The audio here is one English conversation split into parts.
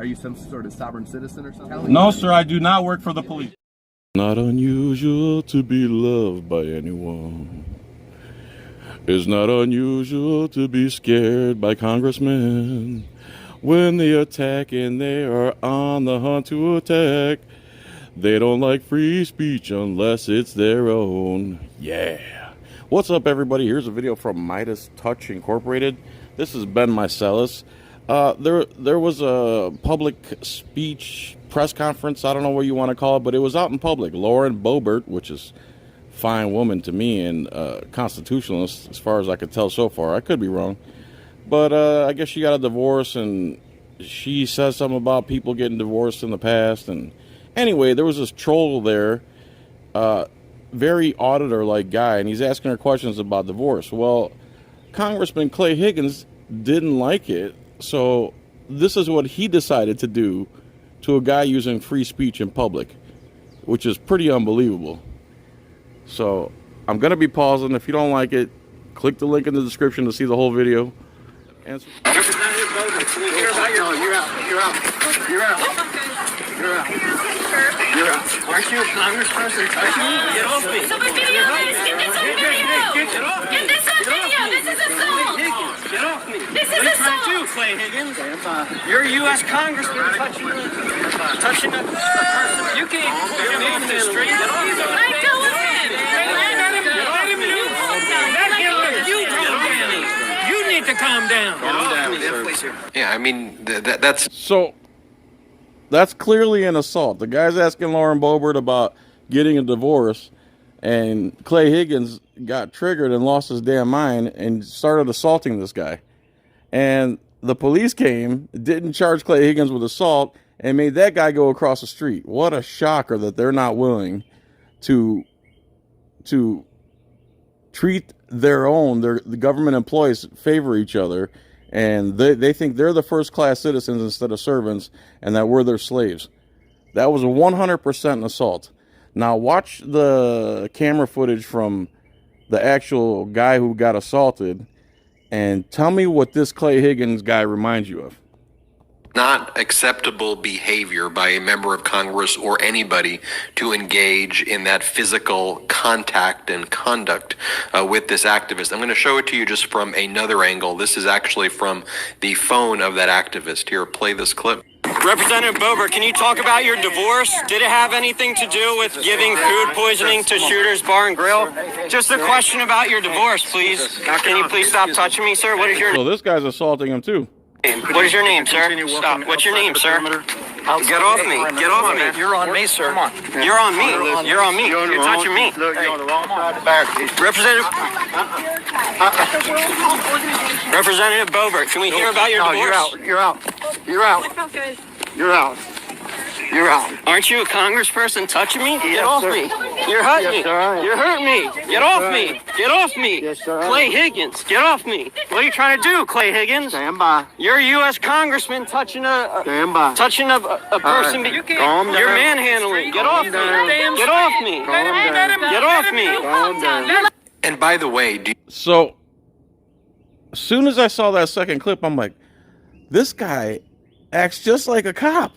Are you some sort of sovereign citizen or something? No, sir, I do not work for the police. Not unusual to be loved by anyone. It's not unusual to be scared by congressmen. When they attack and they are on the hunt to attack, they don't like free speech unless it's their own. Yeah. What's up, everybody? Here's a video from Midas Touch Incorporated. This is Ben Mycelis. There was a public speech press conference, I don't know what you want to call it, but it was out in public. Lauren Boebert, which is a fine woman to me and constitutionalist as far as I could tell so far. I could be wrong. But I guess she got a divorce, and she says something about people getting divorced in the past. And anyway, there was this troll there, very auditor-like guy, and he's asking her questions about divorce. Well, Congressman Clay Higgins didn't like it, so this is what he decided to do to a guy using free speech in public, which is pretty unbelievable. So I'm going to be pausing. If you don't like it, click the link in the description to see the whole video. Answer. You're out. Aren't you a congressperson? Get off me. Someone video this. Get this on video. Get off me. Get this on video. This is assault. Get off me. This is What are you trying to assault. do, Clay Higgins? You're a U.S. congressman touching a person. You can't put your name in the street. Get off me. Let go of him. Let him do it. You calm down. You need to calm down. Yeah, I mean, that's... So that's clearly an assault. The guy's asking Lauren Boebert about getting a divorce, and Clay Higgins got triggered and lost his damn mind and started assaulting this guy. And the police came, didn't charge Clay Higgins with assault, and made that guy go across the street. What a shocker that they're not willing to treat the government employees favor each other, and they think they're the first-class citizens instead of servants, and that we're their slaves. That was a 100% assault. Now watch the camera footage from the actual guy who got assaulted, and tell me what this Clay Higgins guy reminds you of. Not acceptable behavior by a member of Congress or anybody to engage in that physical contact and conduct with this activist. I'm going to show it to you just from another angle. This is actually from the phone of that activist. Here, play this clip. Representative Boebert, can you talk about your divorce? Did it have anything to do with giving food poisoning to Shooter's Bar and Grill? Just a question about your divorce, please. Can you please stop touching me, sir? What is your So this guy's assaulting him too. name? What is your name, sir? Stop. What's your name, sir? Get off me. Get off me. You're on me, sir. Come on. You're on me. You're on me. You're touching me. Look, you're on the wrong side of the barricade. Representative Boebert, can we hear about your divorce? You're out. You're out. You're out. You're out. Aren't you a congressperson touching me? Get Yes, off sir. me. You're hurting Yes, sir, I me. am. You're hurting me. Get off sir, I me. am. Get off me. Yes, sir, I am. Clay Higgins, get off me. What are you trying to do, Clay Higgins? Stand by. You're a U.S. congressman touching a Stand by. person. right. You Calm You're down. manhandling. Get off me. down. Get off me. Calm down. Get off me. Calm down. And by the way, So as soon as I saw that second clip, I'm like, this guy acts just like a cop.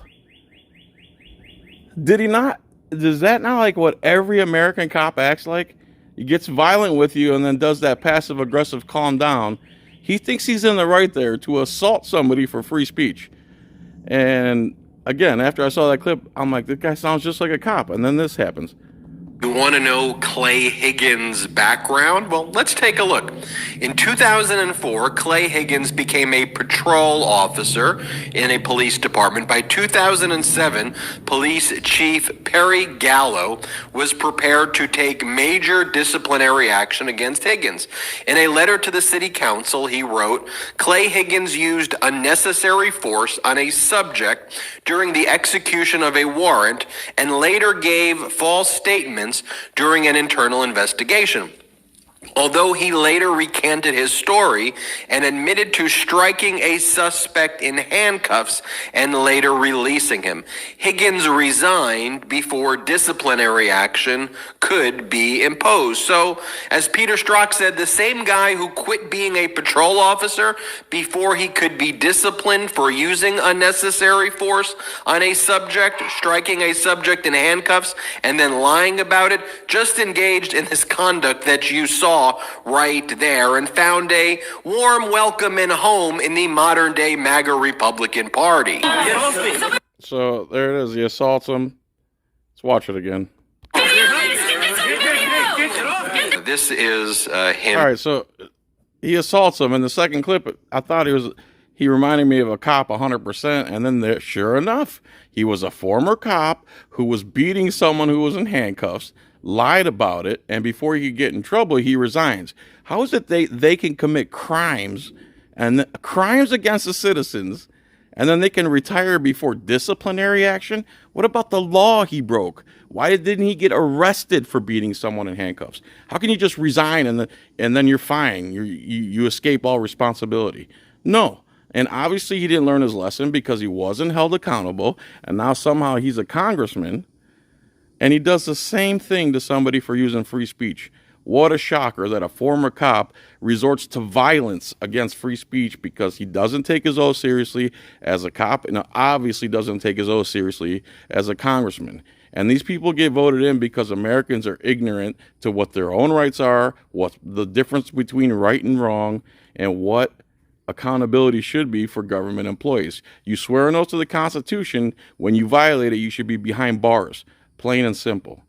Did he not? Is that not like what every American cop acts like? He gets violent with you and then does that passive aggressive calm down. He thinks he's in the right there to assault somebody for free speech. And again, after I saw that clip, I'm like, this guy sounds just like a cop. And then this happens. you want to know Clay Higgins' background? Well, let's take a look. In 2004, Clay Higgins became a patrol officer in a police department. By 2007, Police Chief Perry Gallo was prepared to take major disciplinary action against Higgins. In a letter to the city council, he wrote, Clay Higgins used unnecessary force on a subject during the execution of a warrant and later gave false statements during an internal investigation. Although he later recanted his story and admitted to striking a suspect in handcuffs and later releasing him, Higgins resigned before disciplinary action could be imposed. So, as Peter Strzok said, the same guy who quit being a patrol officer before he could be disciplined for using unnecessary force on a subject, striking a subject in handcuffs, and then lying about it, just engaged in this conduct that you saw right there and found a warm welcome and home in the modern day MAGA Republican Party. So there it is. He assaults him. Let's watch it again. This is him. All right, so he assaults him. In the second clip, I thought he reminded me of a cop 100%. And then there, sure enough, he was a former cop who was beating someone who was in handcuffs, lied about it, and before he could get in trouble, he resigns. How is it they can commit crimes and crimes against the citizens, and then they can retire before disciplinary action? What about the law he broke? Why didn't he get arrested for beating someone in handcuffs? How can you just resign and then you're fine? You escape all responsibility? No. And obviously he didn't learn his lesson because he wasn't held accountable, and now somehow he's a congressman. And he does the same thing to somebody for using free speech. What a shocker that a former cop resorts to violence against free speech because he doesn't take his oath seriously as a cop and obviously doesn't take his oath seriously as a congressman. And these people get voted in because Americans are ignorant to what their own rights are, what the difference between right and wrong, and what accountability should be for government employees. You swear an oath to the Constitution. When you violate it, you should be behind bars. Plain and simple.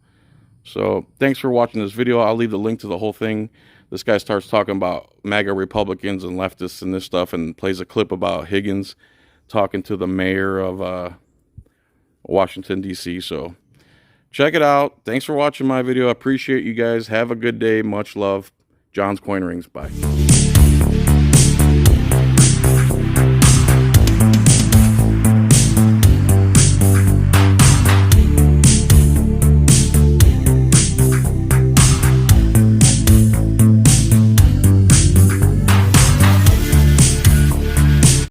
So thanks for watching this video. I'll leave the link to the whole thing. This guy starts talking about MAGA Republicans and leftists and this stuff, and plays a clip about Higgins talking to the mayor of Washington, D.C. So check it out. Thanks for watching my video. I appreciate you guys. Have a good day. Much love. John's Coin Rings. Bye.